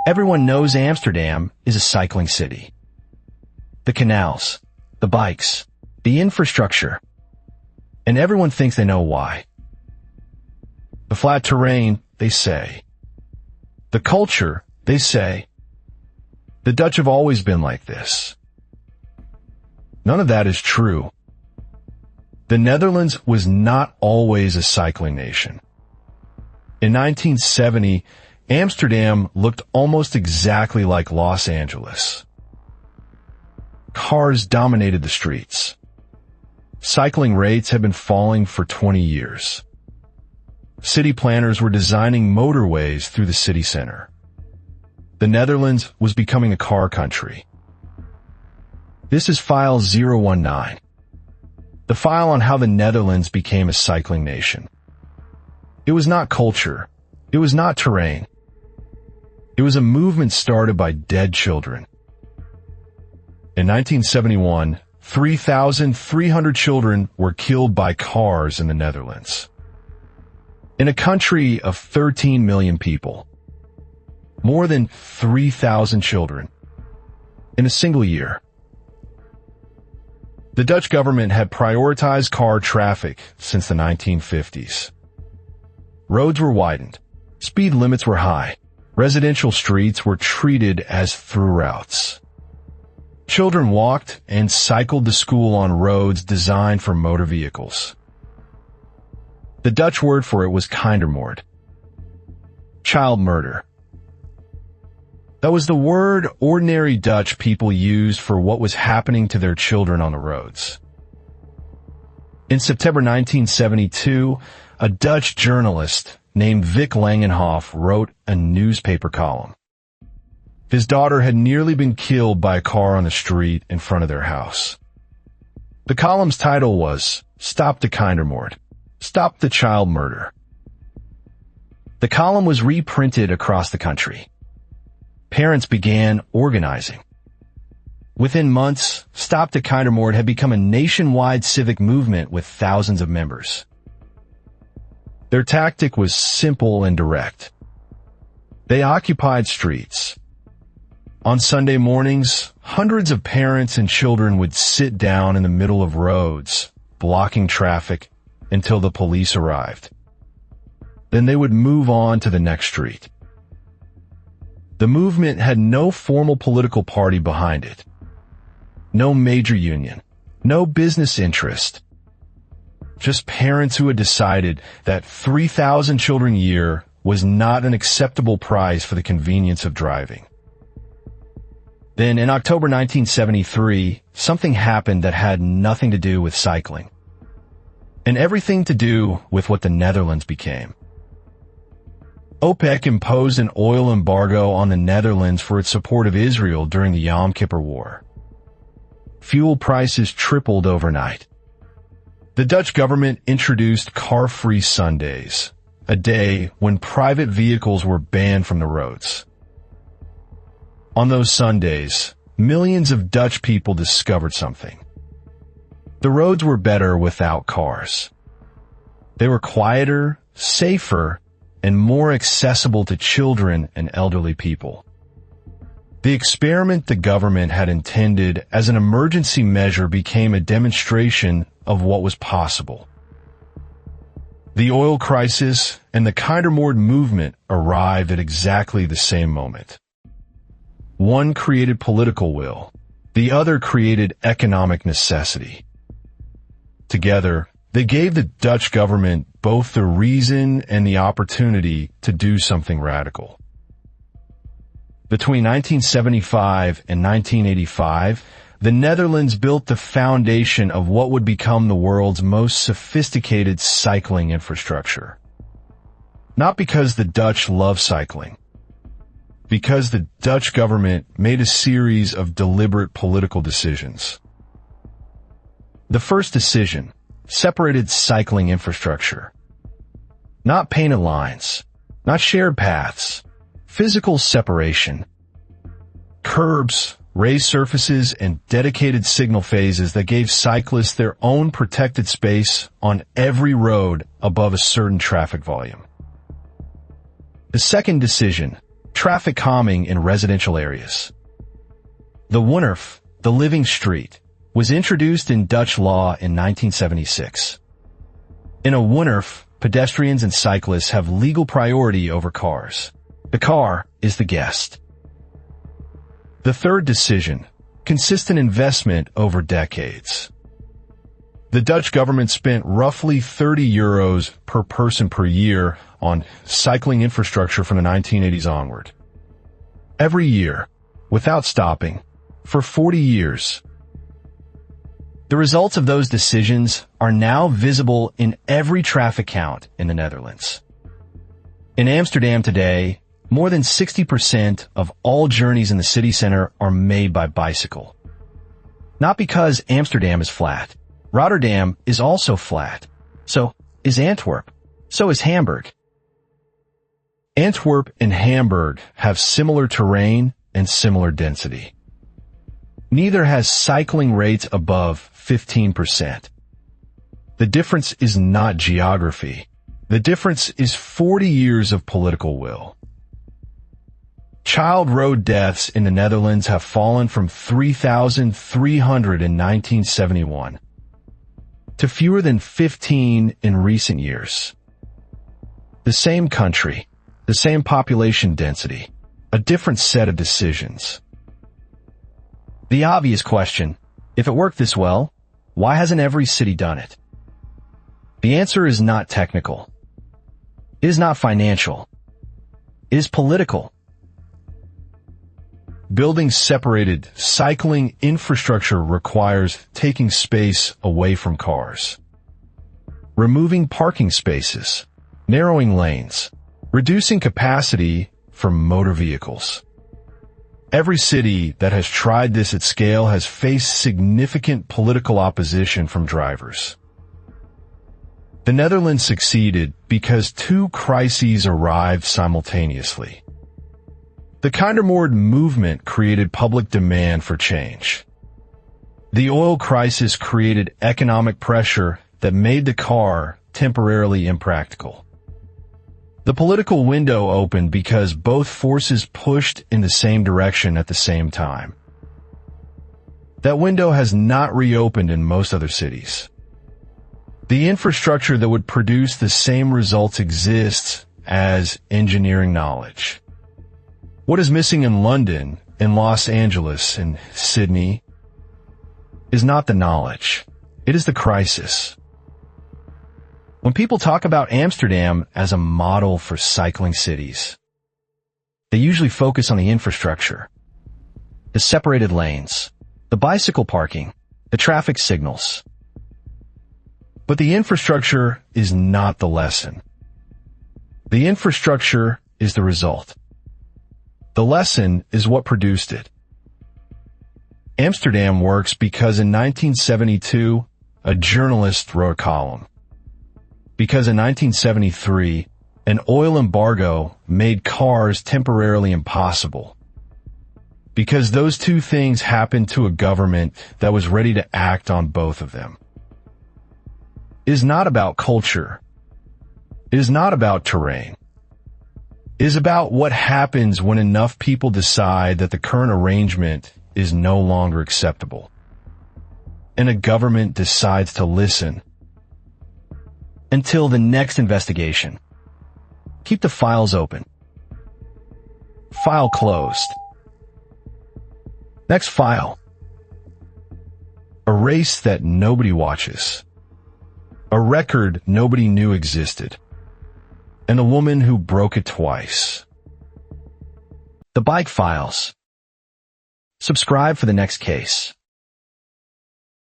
Everyone knows Amsterdam is a cycling city. The canals, the bikes, the infrastructure. And everyone thinks they know why. The flat terrain, they say. The culture, they say. The Dutch have always been like this. None of that is true. The Netherlands was not always a cycling nation. In 1970, Amsterdam looked almost exactly like Los Angeles. Cars dominated the streets. Cycling rates had been falling for 20 years. City planners were designing motorways through the city center. The Netherlands was becoming a car country. This is file 019, the file on how the Netherlands became a cycling nation. It was not culture. It was not terrain. It was a movement started by dead children. In 1971, 3,300 children were killed by cars in the Netherlands. In a country of 13 million people, more than 3,000 children in a single year. The Dutch government had prioritized car traffic since the 1950s. Roads were widened. Speed limits were high. Residential streets were treated as through routes. Children walked and cycled to school on roads designed for motor vehicles. The Dutch word for it was kindermoord. Child murder. That was the word ordinary Dutch people used for what was happening to their children on the roads. In September 1972, a Dutch journalist named Vic Langenhoff wrote a newspaper column. His daughter had nearly been killed by a car on the street in front of their house. The column's title was Stop de Kindermoord, Stop the Child Murder. The column was reprinted across the country. Parents began organizing. Within months, Stop de Kindermoord had become a nationwide civic movement with thousands of members. Their tactic was simple and direct. They occupied streets. On Sunday mornings, hundreds of parents and children would sit down in the middle of roads, blocking traffic until the police arrived. Then they would move on to the next street. The movement had no formal political party behind it. No major union. No business interest. Just parents who had decided that 3,000 children a year was not an acceptable price for the convenience of driving. Then, in October 1973, something happened that had nothing to do with cycling, and everything to do with what the Netherlands became. OPEC imposed an oil embargo on the Netherlands for its support of Israel during the Yom Kippur War. Fuel prices tripled overnight. The Dutch government introduced car-free Sundays, a day when private vehicles were banned from the roads. On those Sundays, millions of Dutch people discovered something. The roads were better without cars. They were quieter, safer, and more accessible to children and elderly people. The experiment the government had intended as an emergency measure became a demonstration of what was possible. The oil crisis and the Kindermoord movement arrived at exactly the same moment. One created political will, the other created economic necessity. Together, they gave the Dutch government both the reason and the opportunity to do something radical. Between 1975 and 1985, the Netherlands built the foundation of what would become the world's most sophisticated cycling infrastructure. Not because the Dutch love cycling, because the Dutch government made a series of deliberate political decisions. The first decision separated cycling infrastructure. Not painted lines, not shared paths, physical separation. Curbs, raised surfaces, and dedicated signal phases that gave cyclists their own protected space on every road above a certain traffic volume. The second decision traffic calming in residential areas. The Woonerf, the living street, was introduced in Dutch law in 1976. In a Woonerf, pedestrians and cyclists have legal priority over cars. The car is the guest. The third decision, consistent investment over decades. The Dutch government spent roughly €30 per person per year on cycling infrastructure from the 1980s onward. Every year, without stopping, for 40 years. The results of those decisions are now visible in every traffic count in the Netherlands. In Amsterdam today, more than 60% of all journeys in the city center are made by bicycle. Not because Amsterdam is flat. Rotterdam is also flat. So is Antwerp. So is Hamburg. Antwerp and Hamburg have similar terrain and similar density. Neither has cycling rates above 15%. The difference is not geography. The difference is 40 years of political will. Child road deaths in the Netherlands have fallen from 3,300 in 1971 to fewer than 15 in recent years. The same country, the same population density, a different set of decisions. The obvious question, if it worked this well, why hasn't every city done it? The answer is not technical. It is not financial. It is political. Building separated cycling infrastructure requires taking space away from cars, removing parking spaces, narrowing lanes, reducing capacity for motor vehicles. Every city that has tried this at scale has faced significant political opposition from drivers. The Netherlands succeeded because two crises arrived simultaneously. The Kindermoord movement created public demand for change. The oil crisis created economic pressure that made the car temporarily impractical. The political window opened because both forces pushed in the same direction at the same time. That window has not reopened in most other cities. The infrastructure that would produce the same results exists as engineering knowledge. What is missing in London, in Los Angeles, in Sydney, is not the knowledge. It is the crisis. When people talk about Amsterdam as a model for cycling cities, they usually focus on the infrastructure, the separated lanes, the bicycle parking, the traffic signals. But the infrastructure is not the lesson. The infrastructure is the result. The lesson is what produced it. Amsterdam works because in 1972, a journalist wrote a column. Because in 1973, an oil embargo made cars temporarily impossible. Because those two things happened to a government that was ready to act on both of them. It is not about culture. It is not about terrain. It is about what happens when enough people decide that the current arrangement is no longer acceptable. And a government decides to listen. Until the next investigation. Keep the files open. File closed. Next file. A race that nobody watches. A record nobody knew existed. And a woman who broke it twice. The Bike Files. Subscribe for the next case.